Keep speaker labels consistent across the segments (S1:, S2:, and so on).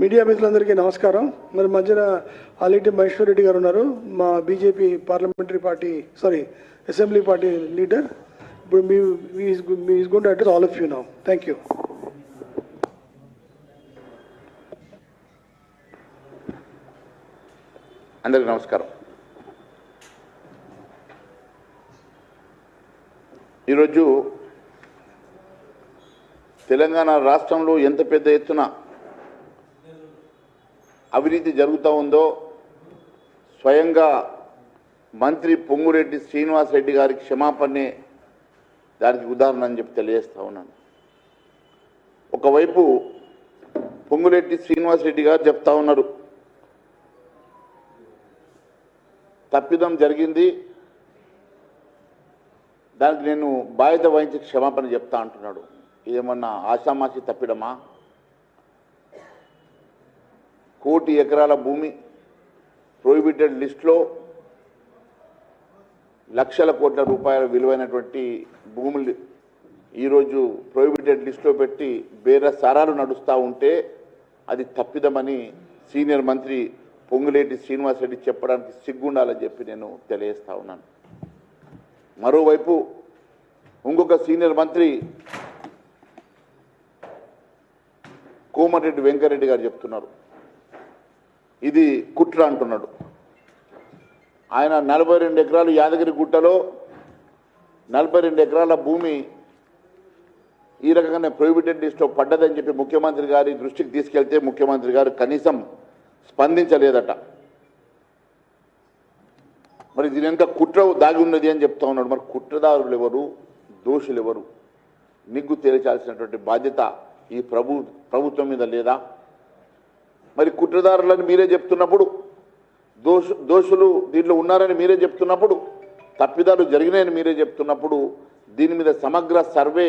S1: Media మిత్రులందరికీ నమస్కారం. మరి మధ్యన ఆలిటి మహేశ్వర్ రెడ్డి గారు ఉన్నారు, మా BJP parliamentary party assembly party leader. ఇప్పుడు is going to address all of you now. Thank you.
S2: అందరికీ నమస్కారం. ఈరోజు తెలంగాణ రాష్ట్రంలో ఎంత పెద్ద ఎత్తున అవినీతి జరుగుతూ ఉందో స్వయంగా మంత్రి పొంగురెడ్డి శ్రీనివాసరెడ్డి గారి క్షమాపణే దానికి ఉదాహరణ అని చెప్పి తెలియజేస్తూ ఉన్నాను. ఒకవైపు పొంగురెడ్డి శ్రీనివాసరెడ్డి గారు చెప్తా ఉన్నారు, తప్పిదం జరిగింది, దానికి నేను బాధ్యత వహించి క్షమాపణ చెప్తా అంటున్నాడు. ఇదేమన్నా ఆషామాషి తప్పిడమా? 1 కోటి ఎకరాల భూమి ప్రొహిబిటెడ్ లిస్టులో లక్షల కోట్ల రూపాయల విలువైనటువంటి భూములు ఈరోజు ప్రొహిబిటెడ్ లిస్టులో పెట్టి బేరసారాలు నడుస్తూ ఉంటే అది తప్పిదమని సీనియర్ మంత్రి పొంగులేటి శ్రీనివాసరెడ్డి చెప్పడానికి సిగ్గుండాలని చెప్పి నేను తెలియజేస్తా ఉన్నాను. మరోవైపు ఇంకొక సీనియర్ మంత్రి కోమటిరెడ్డి వెంకరెడ్డి గారు చెప్తున్నారు, ఇది కుట్ర అంటున్నాడు. ఆయన 42 ఎకరాలు యాదగిరి గుట్టలో 42 ఎకరాల భూమి ఈ రకంగానే ప్రొహిబిటెడ్ లిస్టులో పడ్డదని చెప్పి ముఖ్యమంత్రి గారి దృష్టికి తీసుకెళ్తే ముఖ్యమంత్రి గారు కనీసం స్పందించలేదట. మరి దీని వెనుక కుట్ర దాగి ఉన్నది అని చెప్తా ఉన్నాడు. మరి కుట్రదారులు ఎవరు, దోషులు ఎవరు, నిగ్గు తేల్చాల్సినటువంటి బాధ్యత ఈ ప్రభుత్వం మీద లేదా? మరి కుట్రదారులని మీరే చెప్తున్నప్పుడు, దోషులు దీంట్లో ఉన్నారని మీరే చెప్తున్నప్పుడు, తప్పిదాలు జరిగినాయని మీరే చెప్తున్నప్పుడు దీని మీద సమగ్ర సర్వే,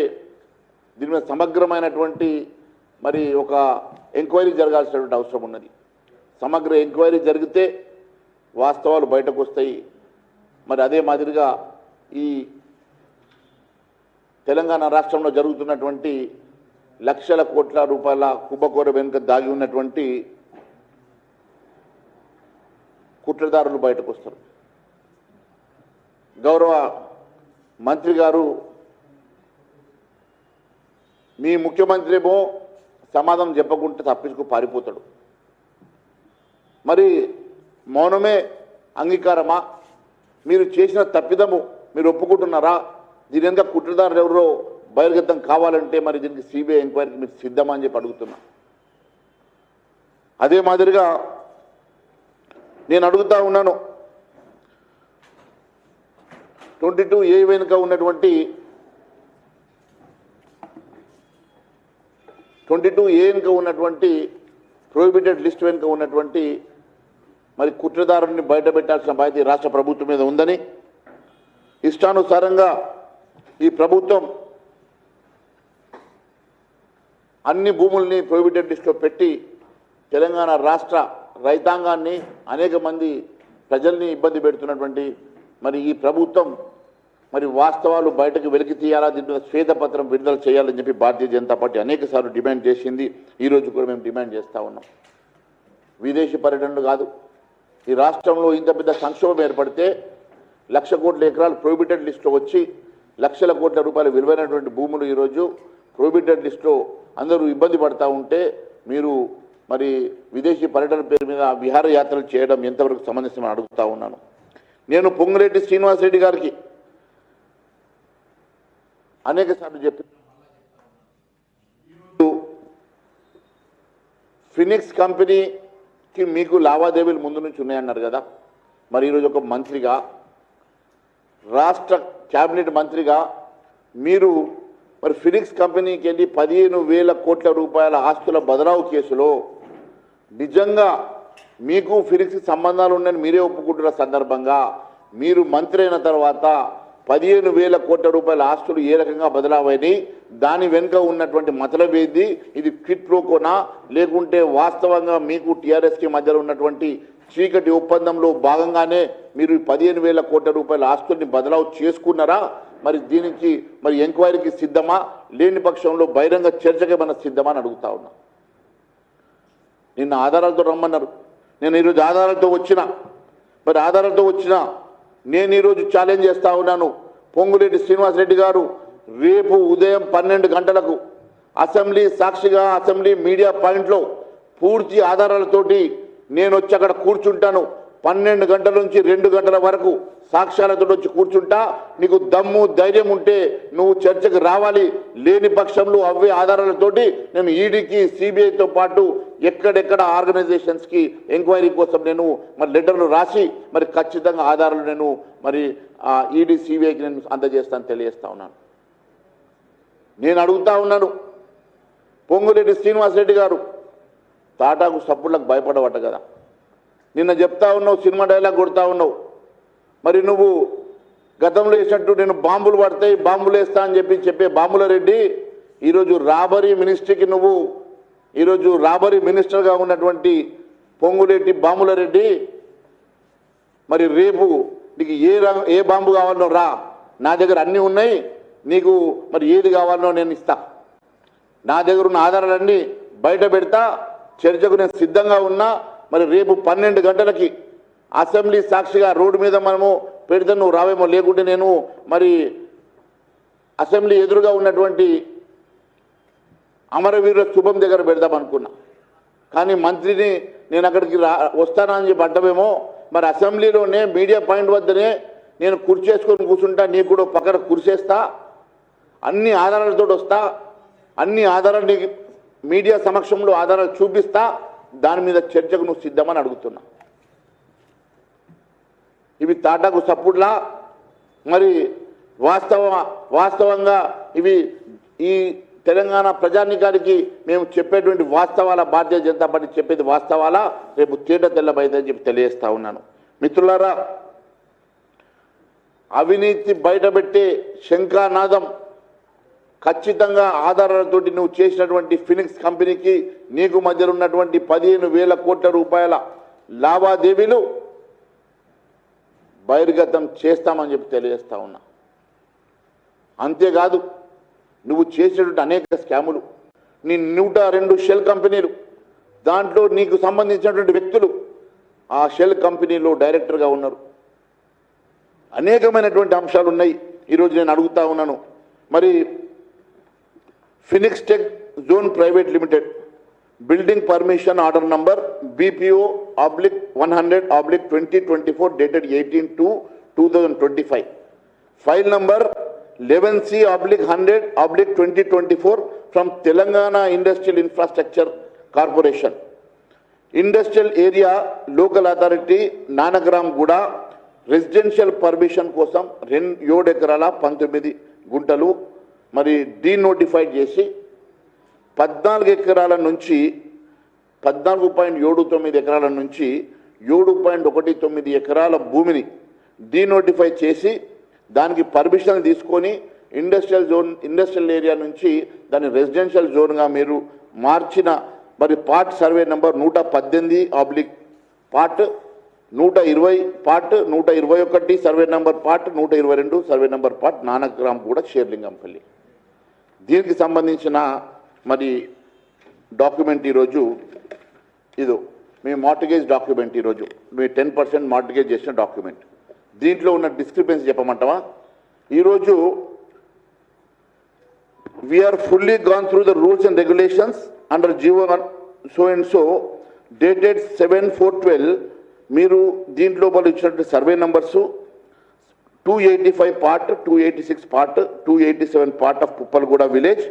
S2: దీని మీద సమగ్రమైనటువంటి మరి ఒక ఎంక్వైరీ జరగాల్సినటువంటి అవసరం ఉన్నది. సమగ్ర ఎంక్వైరీ జరిగితే వాస్తవాలు బయటకు వస్తాయి. మరి అదే మాదిరిగా ఈ తెలంగాణ రాష్ట్రంలో జరుగుతున్నటువంటి లక్షల కోట్ల రూపాయల కుంభకోణ వెనుక దాగి ఉన్నటువంటి కుట్రదారులు బయటకు వస్తారు. గౌరవ మంత్రి గారు, మీ ముఖ్యమంత్రి ఏమో సమాధానం చెప్పకుంటే తప్పించుకు పారిపోతాడు. మరి మౌనమే అంగీకారమా? మీరు చేసిన తప్పిదము మీరు ఒప్పుకుంటున్నారా? దీని వెనుక కుట్రదారులు ఎవరో బహిర్గతం కావాలంటే మరి దీనికి సిబిఐ ఎంక్వైరీకి మీరు సిద్ధమా అని చెప్పి అడుగుతున్నా. అదే మాదిరిగా నేను అడుగుతా ఉన్నాను, 22A వెనుక ఉన్నటువంటి 22A వెనుక ఉన్నటువంటి ప్రొహిబిటెడ్ లిస్ట్ వెనుక ఉన్నటువంటి మరి కుట్రదారుని బయట పెట్టాల్సిన బాధ్యత రాష్ట్ర ప్రభుత్వం మీద ఉందని, ఇష్టానుసారంగా ఈ ప్రభుత్వం అన్ని భూముల్ని ప్రొహిబిటెడ్ లిస్టులో పెట్టి తెలంగాణ రాష్ట్ర రైతాంగాన్ని, అనేక మంది ప్రజల్ని ఇబ్బంది పెడుతున్నటువంటి మరి ఈ ప్రభుత్వం మరి వాస్తవాలు బయటకు వెలికి తీయాలా, దీని మీద శ్వేతపత్రం విడుదల చేయాలని చెప్పి భారతీయ జనతా పార్టీ అనేకసార్లు డిమాండ్ చేసింది. ఈరోజు కూడా మేము డిమాండ్ చేస్తూ ఉన్నాం. విదేశీ పర్యటనలు కాదు, ఈ రాష్ట్రంలో ఇంత పెద్ద సంక్షోభం ఏర్పడితే 1,00,000 కోట్ల ఎకరాలు ప్రొహిబిటెడ్ లిస్టులో వచ్చి లక్షల కోట్ల రూపాయల విలువైనటువంటి భూములు ఈరోజు ప్రొహిబిటెడ్ లిస్టులో అందరూ ఇబ్బంది పడతా ఉంటే మీరు మరి విదేశీ పర్యటన పేరు మీద విహారయాత్రలు చేయడం ఎంతవరకు సమంజసమని అడుగుతా ఉన్నాను. నేను పొంగులేటి శ్రీనివాసరెడ్డి గారికి అనేక సార్లు చెప్పి, ఫినిక్స్ కంపెనీకి మీకు లావాదేవీలు ముందు నుంచి ఉన్నాయన్నారు కదా. మరి ఈరోజు ఒక మంత్రిగా, రాష్ట్ర క్యాబినెట్ మంత్రిగా మీరు మరి ఫినిక్స్ కంపెనీకి వెళ్ళి 15,000 కోట్ల రూపాయల ఆస్తుల బదలావు కేసులో నిజంగా మీకు ఫినిక్స్కి సంబంధాలు ఉన్నాయని మీరే ఒప్పుకుంటున్న సందర్భంగా మీరు మంత్రి అయిన తర్వాత 15,000 కోట్ల రూపాయల ఆస్తులు ఏ రకంగా బదలావని, దాని వెనుక ఉన్నటువంటి మతలబేది, ఇది క్విట్ ప్రోకోనా లేకుంటే వాస్తవంగా మీకు టీఆర్ఎస్కి మధ్యలో ఉన్నటువంటి చీకటి ఒప్పందంలో భాగంగానే మీరు 15,000 కోట్ల రూపాయల ఆస్తుల్ని బదలావు చేసుకున్నారా? మరి దీనికి మరి ఎంక్వైరీకి సిద్ధమా, లేని పక్షంలో బహిరంగ చర్చకి మన సిద్ధమా అని అడుగుతా ఉన్నా. నిన్న ఆధారాలతో రమ్మన్నారు. నేను ఈరోజు ఆధారాలతో వచ్చిన. మరి ఆధారాలతో వచ్చిన నేను ఈరోజు ఛాలెంజ్ చేస్తా ఉన్నాను. పొంగులేటి శ్రీనివాసరెడ్డి గారు రేపు ఉదయం 12 గంటలకు అసెంబ్లీ సాక్షిగా అసెంబ్లీ మీడియా పాయింట్లో పూర్తి ఆధారాలతోటి నేను వచ్చి అక్కడ కూర్చుంటాను. 12 గంటల నుంచి 2 గంటల వరకు సాక్ష్యాలతో వచ్చి కూర్చుంటా. నీకు దమ్ము ధైర్యం ఉంటే నువ్వు చర్చకు రావాలి. లేని పక్షంలో అవే ఆధారాలతోటి నేను ఈడీకి సిబిఐతో పాటు ఎక్కడెక్కడ ఆర్గనైజేషన్స్కి ఎంక్వైరీ కోసం నేను మరి లెటర్లు రాసి మరి ఖచ్చితంగా ఆధారాలు నేను మరి ఈడీ సిబిఐకి నేను అందజేస్తాను తెలియజేస్తా ఉన్నాను. నేను అడుగుతా ఉన్నాను, పొంగులేటి శ్రీనివాసరెడ్డి గారు తాటాకు సప్పుళ్ళకు భయపడవట కదా. నిన్న చెప్తా ఉన్నావు, సినిమా డైలాగ్ కొడతా ఉన్నావు. మరి నువ్వు గతంలో వేసినట్టు నేను బాంబులు పడతాయి బాంబులు వేస్తా అని చెప్పే బాంబుల రెడ్డి ఈరోజు రాబరీ మినిస్ట్రీకి నువ్వు ఈరోజు రాబరీ మినిస్టర్గా ఉన్నటువంటి పొంగులేటి బాంబుల రెడ్డి మరి రేపు నీకు ఏ బాంబు కావాలనో రా, నా దగ్గర అన్నీ ఉన్నాయి. నీకు మరి ఏది కావాలనో నేను ఇస్తా. నా దగ్గర ఉన్న ఆధారాలన్నీ బయట పెడతా. చర్చకు నేను సిద్ధంగా ఉన్నా. మరి రేపు 12 గంటలకి అసెంబ్లీ సాక్షిగా రోడ్డు మీద మనము పెడితే నువ్వు రావేమో, లేకుంటే నేను మరి అసెంబ్లీ ఎదురుగా ఉన్నటువంటి అమరవీరుల శుభం దగ్గర పెడదాం అనుకున్నా. కానీ మంత్రిని నేను అక్కడికి వస్తానని చెప్పి అంటవేమో. మరి అసెంబ్లీలోనే మీడియా పాయింట్ వద్దనే నేను కుర్చేసుకొని కూర్చుంటా, నీకు కూడా పక్కన కుర్చేస్తా, అన్ని ఆధారాలతో వస్తా, అన్ని ఆధారాలు నీకు మీడియా సమక్షంలో ఆధారాలు చూపిస్తా. దాని మీద చర్చకు నువ్వు సిద్ధమని అడుగుతున్నా. ఇవి తాటాకు సప్పుడ్లా మరి వాస్తవంగా ఇవి ఈ తెలంగాణ ప్రజానీకానికి మేము చెప్పేటువంటి వాస్తవాల, భారతీయ జనతా పార్టీ చెప్పేది వాస్తవాలా రేపు తేట తెల్లబైందని చెప్పి తెలియజేస్తా ఉన్నాను. మిత్రులారా, అవినీతి బయటపెట్టే శంఖానాదం ఖచ్చితంగా ఆధారాలతోటి నువ్వు చేసినటువంటి ఫినిక్స్ కంపెనీకి నీకు మధ్య ఉన్నటువంటి 15,000 కోట్ల రూపాయల లావాదేవీలు బహిర్గతం చేస్తామని చెప్పి తెలియజేస్తా ఉన్నా. అంతేకాదు, నువ్వు చేసినటువంటి అనేక స్కాములు, నీ 102 షెల్ కంపెనీలు, దాంట్లో నీకు సంబంధించినటువంటి వ్యక్తులు ఆ షెల్ కంపెనీలో డైరెక్టర్గా ఉన్నారు. అనేకమైనటువంటి అంశాలు ఉన్నాయి. ఈరోజు నేను అడుగుతా ఉన్నాను, మరి Phoenix tech zone private limited building permission order number BPO/100/2024 dated 18/2/2025, file number 11C/100/2024 from Telangana Industrial Infrastructure Corporation, Industrial Area Local Authority Nanagram Guda, residential permission కోసం 7 ఎకరాల 19 గుంటలు మరి డీనోటిఫైడ్ చేసి 14 ఎకరాల నుంచి 14.79 ఎకరాల నుంచి 7.19 ఎకరాల భూమిని డీనోటిఫై చేసి దానికి పర్మిషన్ తీసుకొని ఇండస్ట్రియల్ ఏరియా నుంచి దాన్ని రెసిడెన్షియల్ జోన్గా మీరు మార్చిన మరి పార్ట్ సర్వే నెంబర్ 118/పార్ట్ 120 part 121 survey number part 122 survey number part Nanakram కూడా షేర్లింగంపల్లి. దీనికి సంబంధించిన మరి డాక్యుమెంట్ ఈరోజు ఇదో మీ మార్టిగేజ్ డాక్యుమెంట్, ఈరోజు మీ 10% మార్టిగేజ్ చేసిన డాక్యుమెంట్. దీంట్లో ఉన్న డిస్క్రిపెన్సీ చెప్పమంటావా? ఈరోజు we are fully gone through the rules and regulations under GO so and so dated 7/4/12. మీరు దీంట్లో వాళ్ళు ఇచ్చినటువంటి survey numbers 285 part 286 part 287 part of Puppalaguda village,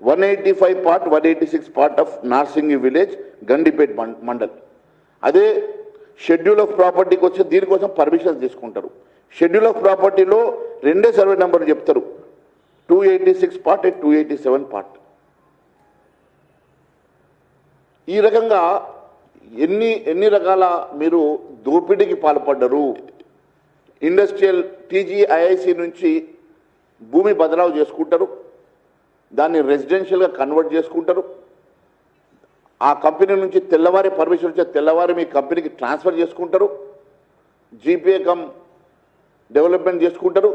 S2: 185 part 186 part of Narsingi village, Gandipet mandal. అదే షెడ్యూల్ ఆఫ్ ప్రాపర్టీకి వచ్చి దీనికోసం పర్మిషన్స్ తీసుకుంటారు. షెడ్యూల్ ఆఫ్ ప్రాపర్టీలో 2 సర్వే నెంబర్ చెప్తారు, 286 పార్ట్ 287 పార్ట్. ఈ రకంగా ఎన్ని రకాల మీరు దోపిడీకి పాల్పడ్డరు. ఇండస్ట్రియల్ TGIIC నుంచి భూమి బదలావు చేసుకుంటారు, దాన్ని రెసిడెన్షియల్గా కన్వర్ట్ చేసుకుంటారు. ఆ కంపెనీ నుంచి తెల్లవారి పర్మిషన్ వచ్చే తెల్లవారి మీ కంపెనీకి ట్రాన్స్ఫర్ చేసుకుంటారు, GPA కమ్ డెవలప్మెంట్ చేసుకుంటారు.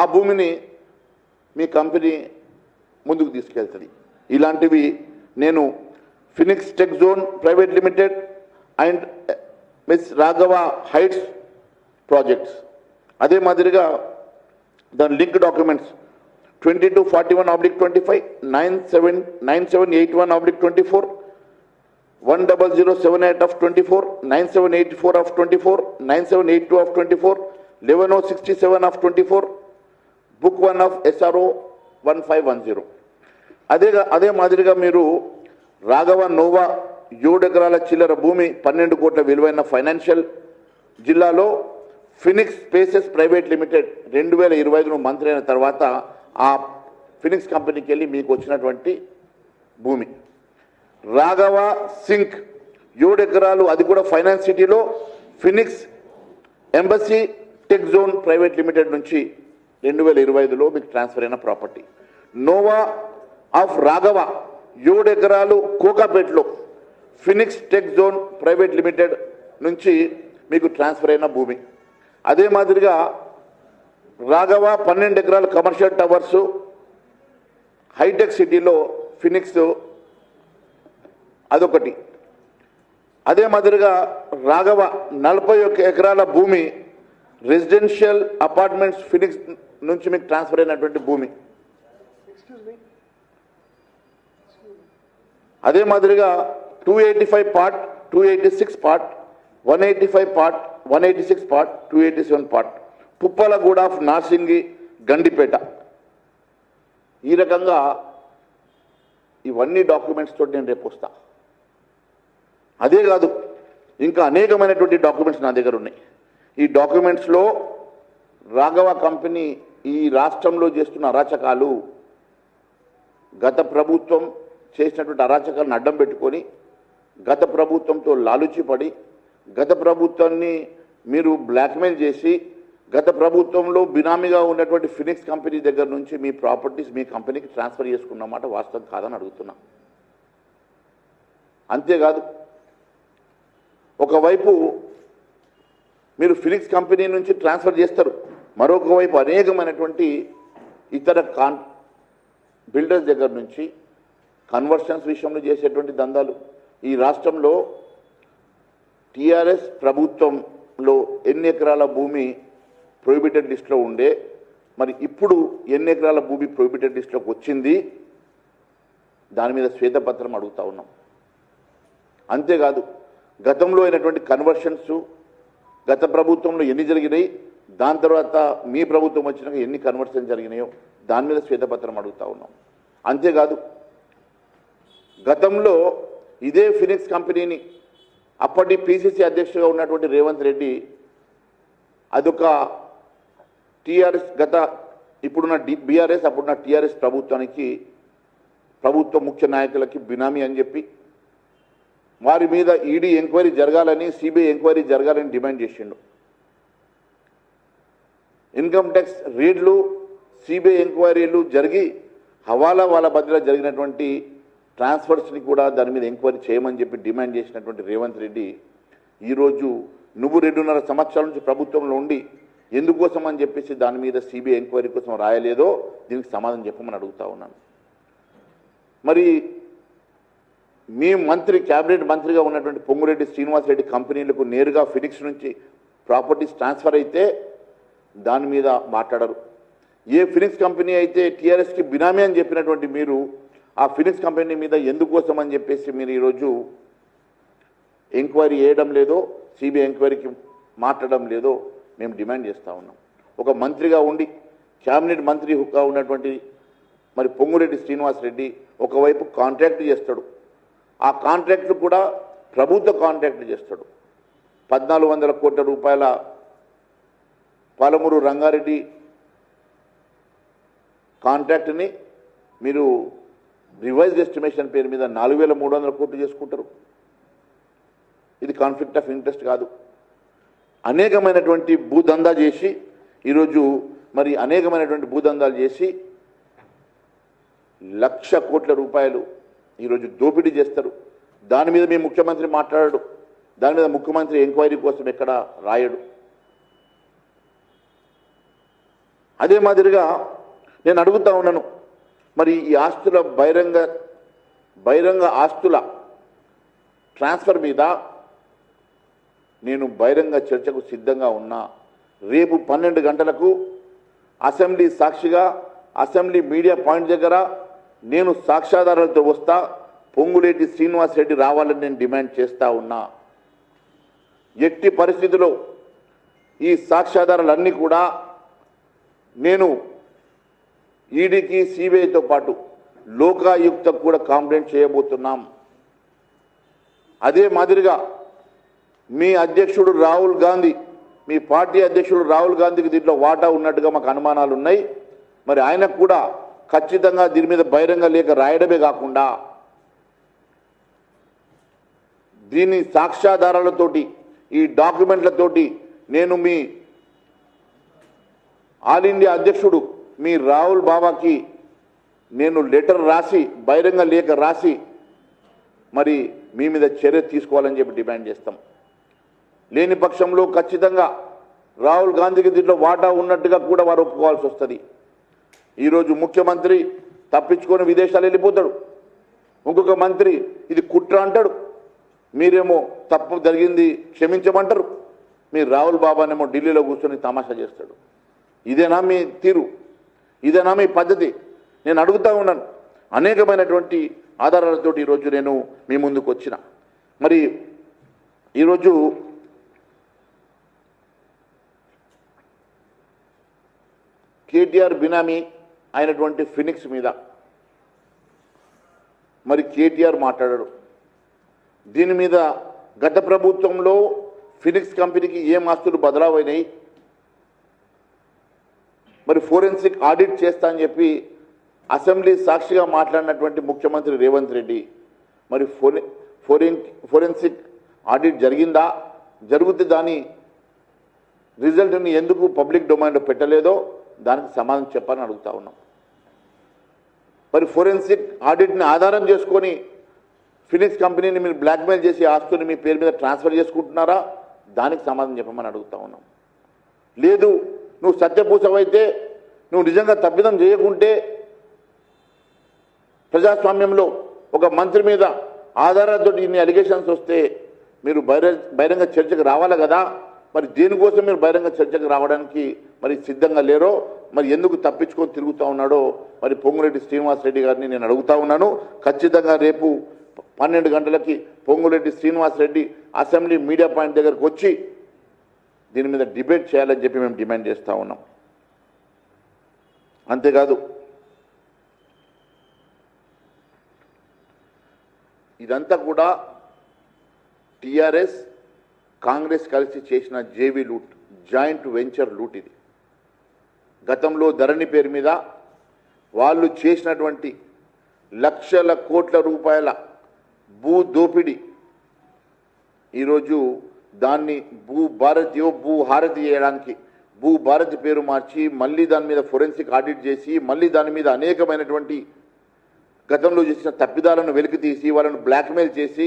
S2: ఆ భూమిని మీ కంపెనీ ముందుకు తీసుకెళ్తుంది. ఇలాంటివి నేను Phoenix tech zone private limited and miss Raghava heights projects. అదే మాదిరిగా దాని link documents 2241/25, 9781/24, 10078/24, 9784/24, 9782/24, 11067/24, book 1 of SRO 1510. అదే మాదిరిగా మీరు రాఘవ నోవా 7 ఎకరాల చిల్లర భూమి 12 కోట్ల విలువైన ఫైనాన్షియల్ జిల్లాలో ఫినిక్స్ స్పేసెస్ ప్రైవేట్ లిమిటెడ్ 2025 మంత్రి అయిన తర్వాత ఆ ఫినిక్స్ కంపెనీకి వెళ్ళి మీకు వచ్చినటువంటి భూమి. రాఘవ సింక్ 7 ఎకరాలు, అది కూడా ఫైనాన్స్ సిటీలో Phoenix embassy tech zone private limited నుంచి 2025లో మీకు ట్రాన్స్ఫర్ అయిన ప్రాపర్టీ. నోవా ఆఫ్ రాఘవ 7 ఎకరాలు కోకాపేట్లో Phoenix tech zone private limited నుంచి మీకు ట్రాన్స్ఫర్ అయిన భూమి. అదే మాదిరిగా రాఘవ 12 ఎకరాల కమర్షియల్ టవర్స్ హైటెక్ సిటీలో ఫినిక్స్ అదొకటి. అదే మాదిరిగా రాఘవ 41 ఎకరాల భూమి రెసిడెన్షియల్ అపార్ట్మెంట్స్ ఫినిక్స్ నుంచి మీకు ట్రాన్స్ఫర్ అయినటువంటి భూమి. అదే మాదిరిగా 285 part, 286 part, 185 part, 186 part, 287 part Puppalaguda of Narsingi Gandipet. ఈ రకంగా ఇవన్నీ డాక్యుమెంట్స్ తోటి నేను రేపు వస్తా. అదే కాదు, ఇంకా అనేకమైనటువంటి డాక్యుమెంట్స్ నా దగ్గర ఉన్నాయి. ఈ డాక్యుమెంట్స్లో రాఘవ కంపెనీ ఈ రాష్ట్రంలో చేస్తున్న అరాచకాలు, గత ప్రభుత్వం చేసినటువంటి అరాచకాలను అడ్డం పెట్టుకొని గత ప్రభుత్వంతో లాలుచిపడి గత ప్రభుత్వాన్ని మీరు బ్లాక్మెయిల్ చేసి గత ప్రభుత్వంలో బినామీగా ఉన్నటువంటి ఫినిక్స్ కంపెనీ దగ్గర నుంచి మీ ప్రాపర్టీస్ మీ కంపెనీకి ట్రాన్స్ఫర్ చేసుకున్నమాట వాస్తవం కాదని అడుగుతున్నా. అంతేకాదు, ఒకవైపు మీరు ఫినిక్స్ కంపెనీ నుంచి ట్రాన్స్ఫర్ చేస్తారు, మరొక వైపు అనేకమైనటువంటి ఇతర బిల్డర్స్ దగ్గర నుంచి కన్వర్షన్స్ విషయంలో చేసేటువంటి దందాలు. ఈ రాష్ట్రంలో టీఆర్ఎస్ ప్రభుత్వంలో ఎన్ని ఎకరాల భూమి ప్రొహిబిటెడ్ లిస్ట్లో ఉండే, మరి ఇప్పుడు ఎన్ని ఎకరాల భూమి ప్రొహిబిటెడ్ లిస్ట్లోకి వచ్చింది, దాని మీద శ్వేతపత్రం అడుగుతా ఉన్నాం. అంతేకాదు, గతంలో అయినటువంటి కన్వర్షన్స్ గత ప్రభుత్వంలో ఎన్ని జరిగినాయి, దాని తర్వాత మీ ప్రభుత్వం వచ్చినాక ఎన్ని కన్వర్షన్ జరిగినాయో దాని మీద శ్వేతపత్రం అడుగుతా ఉన్నాం. అంతేకాదు, గతంలో ఇదే ఫినిక్స్ కంపెనీని అప్పటి పిసిసి అధ్యక్షుడిగా ఉన్నటువంటి రేవంత్ రెడ్డి అదొక టీఆర్ఎస్ ఇప్పుడున్న బీఆర్ఎస్ అప్పుడున్న టీఆర్ఎస్ ప్రభుత్వ ముఖ్య నాయకులకి బినామీ అని చెప్పి వారి మీద ఈడీ ఎంక్వైరీ జరగాలని, సిబిఐ ఎంక్వైరీ జరగాలని డిమాండ్ చేసిండు. ఇన్కమ్ ట్యాక్స్ రీడ్లు, సిబిఐ ఎంక్వైరీలు జరిగి హవాలా వాళ్ళ బదిలో జరిగినటువంటి ట్రాన్స్ఫర్స్ని కూడా దాని మీద ఎంక్వైరీ చేయమని చెప్పి డిమాండ్ చేసినటువంటి రేవంత్ రెడ్డి ఈరోజు నువ్వు 2.5 సంవత్సరాల నుంచి ప్రభుత్వంలో ఉండి ఎందుకోసం అని చెప్పేసి దాని మీద సిబిఐ ఎంక్వైరీ కోసం రాయలేదో దీనికి సమాధానం చెప్పమని అడుగుతా ఉన్నాను. మరి మీ క్యాబినెట్ మంత్రిగా ఉన్నటువంటి పొంగురెడ్డి శ్రీనివాసరెడ్డి కంపెనీలకు నేరుగా ఫినిక్స్ నుంచి ప్రాపర్టీస్ ట్రాన్స్ఫర్ అయితే దాని మీద మాట్లాడరు. ఏ ఫినిక్స్ కంపెనీ అయితే టీఆర్ఎస్కి బినామీ అని చెప్పినటువంటి మీరు ఆ ఫినిక్స్ కంపెనీ మీద ఎందుకోసం అని చెప్పేసి మీరు ఈరోజు ఎంక్వైరీ చేయడం లేదో, సిబిఐ ఎంక్వైరీకి మాట్లాడడం లేదో మేము డిమాండ్ చేస్తూ ఉన్నాం. ఒక మంత్రిగా ఉండి క్యాబినెట్ మంత్రిగా ఉన్నటువంటి మరి పొంగురెడ్డి శ్రీనివాసరెడ్డి ఒకవైపు కాంట్రాక్ట్ చేస్తాడు, ఆ కాంట్రాక్ట్లు కూడా ప్రభుత్వ కాంట్రాక్ట్ చేస్తాడు. 1400 కోట్ల రూపాయల పాలమూరు రంగారెడ్డి కాంట్రాక్ట్ని మీరు రివైజ్డ్ ఎస్టిమేషన్ పేరు మీద 4300 కోట్లు చేసుకుంటారు. ఇది కాన్ఫ్లిక్ట్ ఆఫ్ ఇంట్రెస్ట్ కాదు. అనేకమైనటువంటి భూదందా చేసి ఈరోజు మరి అనేకమైనటువంటి భూదందాలు చేసి 1,00,000 కోట్ల రూపాయలు ఈరోజు దోపిడీ చేస్తారు. దాని మీద మీ ముఖ్యమంత్రి మాట్లాడాడు, దాని మీద ముఖ్యమంత్రి ఎంక్వైరీ కోసం ఎక్కడ రాయడు. అదే మాదిరిగా నేను అడుగుతా ఉన్నాను, మరి ఈ ఆస్తుల బహిరంగ ఆస్తుల ట్రాన్స్ఫర్ మీద నేను బహిరంగ చర్చకు సిద్ధంగా ఉన్నా. రేపు 12 గంటలకు అసెంబ్లీ సాక్షిగా అసెంబ్లీ మీడియా పాయింట్ దగ్గర నేను సాక్ష్యాధారాలతో వస్తా. పొంగులేటి శ్రీనివాస్ రెడ్డి రావాలని నేను డిమాండ్ చేస్తా ఉన్నా. ఎట్టి పరిస్థితిలో ఈ సాక్ష్యాధారాలన్నీ కూడా నేను ఈడీకి సిబిఐతో పాటు లోకాయుక్తకు కూడా కంప్లైంట్ చేయబోతున్నాం. అదే మాదిరిగా మీ అధ్యక్షుడు రాహుల్ గాంధీ, మీ పార్టీ అధ్యక్షుడు రాహుల్ గాంధీకి దీంట్లో వాటా ఉన్నట్టుగా మాకు అనుమానాలు ఉన్నాయి. మరి ఆయనకు కూడా ఖచ్చితంగా దీని మీద బహిరంగ లేఖ రాయడమే కాకుండా దీని సాక్ష్యాధారాలతోటి ఈ డాక్యుమెంట్లతోటి నేను మీ ఆల్ ఇండియా అధ్యక్షుడు మీ రాహుల్ బాబాకి నేను లెటర్ రాసి బహిరంగ లేఖ రాసి మరి మీ మీద చర్య తీసుకోవాలని చెప్పి డిమాండ్ చేస్తాం. లేని పక్షంలో ఖచ్చితంగా రాహుల్ గాంధీకి దీంట్లో వాటా ఉన్నట్టుగా కూడా వారు ఒప్పుకోవాల్సి వస్తుంది. ఈరోజు ముఖ్యమంత్రి తప్పించుకొని విదేశాలు వెళ్ళిపోతాడు, ఇంకొక మంత్రి ఇది కుట్ర అంటాడు, మీరేమో తప్పు జరిగింది క్షమించమంటారు, మీ రాహుల్ బాబానేమో ఢిల్లీలో కూర్చొని తమాషా చేస్తాడు. ఇదేనా మీ తీరు? ఇదేనా మీ పద్ధతి? నేను అడుగుతా ఉన్నాను. అనేకమైనటువంటి ఆధారాలతో ఈరోజు నేను మీ ముందుకు వచ్చిన. మరి ఈరోజు కేటీఆర్ బినామీ అయినటువంటి ఫినిక్స్ మీద మరి కేటీఆర్ మాట్లాడాడు. దీని మీద గత ప్రభుత్వంలో ఫినిక్స్ కంపెనీకి ఏం ఆస్తులు బదలావైనాయి, మరి ఫోరెన్సిక్ ఆడిట్ చేస్తా అని చెప్పి అసెంబ్లీ సాక్షిగా మాట్లాడినటువంటి ముఖ్యమంత్రి రేవంత్ రెడ్డి మరి ఫోరెన్సిక్ ఆడిట్ జరిగిందా, జరిగితే దాని రిజల్ట్ని ఎందుకు పబ్లిక్ డొమైన్లో పెట్టలేదో దానికి సమాధానం చెప్పాలని అడుగుతా ఉన్నాం. మరి ఫోరెన్సిక్ ఆడిట్ని ఆధారం చేసుకొని ఫినిక్స్ కంపెనీని మీరు బ్లాక్మెయిల్ చేసి ఆస్తుని మీ పేరు మీద ట్రాన్స్ఫర్ చేసుకుంటున్నారా, దానికి సమాధానం చెప్పమని అడుగుతా ఉన్నాం. లేదు నువ్వు సత్యపూసవైతే, నువ్వు నిజంగా తప్పిదం చేయకుంటే ప్రజాస్వామ్యంలో ఒక మంత్రి మీద ఆధారాలతో ఇన్ని అలిగేషన్స్ వస్తే మీరు బహిరంగ చర్చకు రావాలి కదా. మరి దేనికోసం మీరు బహిరంగ చర్చకు రావడానికి మరి సిద్ధంగా లేరో, మరి ఎందుకు తప్పించుకొని తిరుగుతూ ఉన్నాడో మరి పొంగులేటి శ్రీనివాస్ రెడ్డి గారిని నేను అడుగుతా ఉన్నాను. ఖచ్చితంగా రేపు 12 గంటలకి Ponguleti Srinivas Reddy assembly media point దగ్గరకు వచ్చి దీని మీద డిబేట్ చేయాలని చెప్పి మేము డిమాండ్ చేస్తూ ఉన్నాం. అంతేకాదు ఇదంతా కూడా టీఆర్ఎస్ కాంగ్రెస్ కలిసి చేసిన JV loot, joint venture loot. ఇది గతంలో ధరణి పేరు మీద వాళ్ళు చేసినటువంటి లక్షల కోట్ల రూపాయల భూ దోపిడీ ఈరోజు దాన్ని భూ హారతి చేయడానికి భూ భారతి పేరు మార్చి మళ్ళీ దాని మీద ఫోరెన్సిక్ ఆడిట్ చేసి మళ్ళీ దాని మీద అనేకమైనటువంటి గతంలో చేసిన తప్పిదాలను వెలికి తీసి వాళ్ళను బ్లాక్మెయిల్ చేసి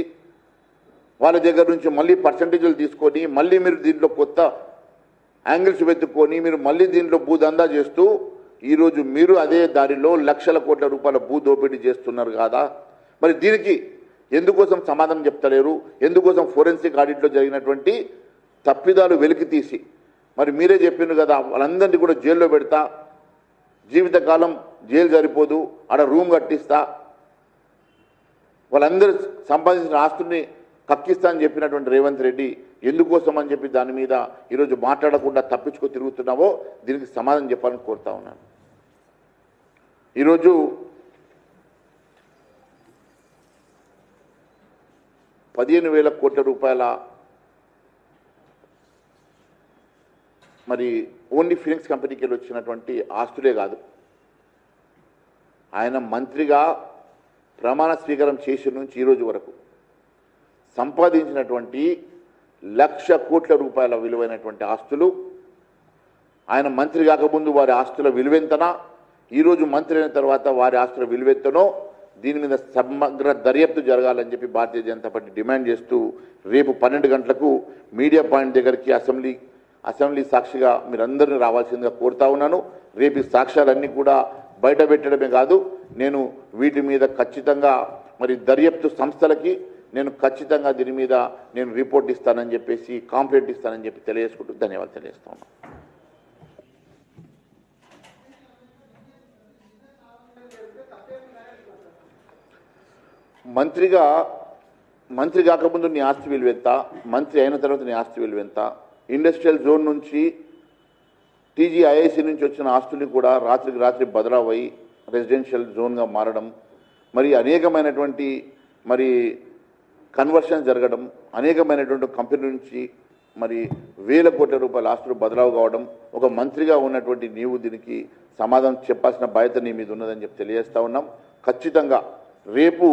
S2: వాళ్ళ దగ్గర నుంచి మళ్ళీ పర్సంటేజీలు తీసుకొని మళ్ళీ మీరు దీంట్లో కొత్త యాంగిల్స్ వెతుక్కొని మీరు మళ్ళీ దీంట్లో భూదందా చేస్తూ ఈరోజు మీరు అదే దారిలో లక్షల కోట్ల రూపాయల భూ దోపిడీ చేస్తున్నారు కదా. మరి దీనికి ఎందుకోసం సమాధానం చెప్తలేరు? ఎందుకోసం ఫోరెన్సిక్ ఆడిట్లో జరిగినటువంటి తప్పిదాలు వెలికి తీసి మరి మీరే చెప్పిండ్రు కదా, వాళ్ళందరినీ కూడా జైల్లో పెడతా, జీవితకాలం జైలు సరిపోదు, ఆడ రూమ్ కట్టిస్తా, వాళ్ళందరూ సంపాదించిన ఆస్తుల్ని కక్కిస్తా అని చెప్పినటువంటి రేవంత్ రెడ్డి ఎందుకోసం అని చెప్పి దాని మీద ఈరోజు మాట్లాడకుండా తప్పించుకో తిరుగుతున్నావో దీనికి సమాధానం చెప్పాలని కోరుతా ఉన్నాను. ఈరోజు 15,000 కోట్ల రూపాయల మరి ఓన్లీ ఫినిక్స్ కంపెనీకి వెళ్ళి వచ్చినటువంటి ఆస్తులే కాదు, ఆయన మంత్రిగా ప్రమాణ స్వీకారం చేసిన నుంచి ఈరోజు వరకు సంపాదించినటువంటి 1,00,000 కోట్ల రూపాయల విలువైనటువంటి ఆస్తులు, ఆయన మంత్రి కాకముందు వారి ఆస్తుల విలువెంతనా, ఈరోజు మంత్రి అయిన తర్వాత వారి ఆస్తుల విలువెంతనో దీని మీద సమగ్ర దర్యాప్తు జరగాలని చెప్పి భారతీయ జనతా పార్టీ డిమాండ్ చేస్తూ రేపు 12 గంటలకు మీడియా పాయింట్ దగ్గరికి అసెంబ్లీ సాక్షిగా మీరందరినీ రావాల్సిందిగా కోరుతా ఉన్నాను. రేపు ఈ సాక్ష్యాలన్నీ కూడా బయట పెట్టడమే కాదు, నేను వీటి మీద ఖచ్చితంగా మరి దర్యాప్తు సంస్థలకి నేను ఖచ్చితంగా దీని మీద నేను రిపోర్ట్ ఇస్తానని చెప్పేసి కాంప్లైంట్ ఇస్తానని చెప్పి తెలియజేసుకుంటూ ధన్యవాదాలు తెలియజేస్తా ఉన్నాను. మంత్రి కాకముందు నీ ఆస్తి విలువ ఎంత, మంత్రి అయిన తర్వాత నీ ఆస్తి విలువ ఎంత, ఇండస్ట్రియల్ జోన్ నుంచి టీజీఐఐసి నుంచి వచ్చిన ఆస్తులు కూడా రాత్రికి రాత్రి బదలావై రెసిడెన్షియల్ జోన్గా మారడం, మరి అనేకమైనటువంటి మరి కన్వర్షన్ జరగడం, అనేకమైనటువంటి కంపెనీ నుంచి మరి వేల కోట్ల రూపాయల ఆస్తులు బదలావు కావడం, ఒక మంత్రిగా ఉన్నటువంటి నీవు దీనికి సమాధానం చెప్పాల్సిన బాధ్యత నీ మీద ఉన్నదని చెప్పి తెలియజేస్తా ఉన్నాం. ఖచ్చితంగా రేపు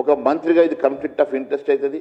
S2: ఒక మంత్రిగా ఇది కాన్ఫ్లిక్ట్ ఆఫ్ ఇంట్రెస్ట్ అవుతుంది.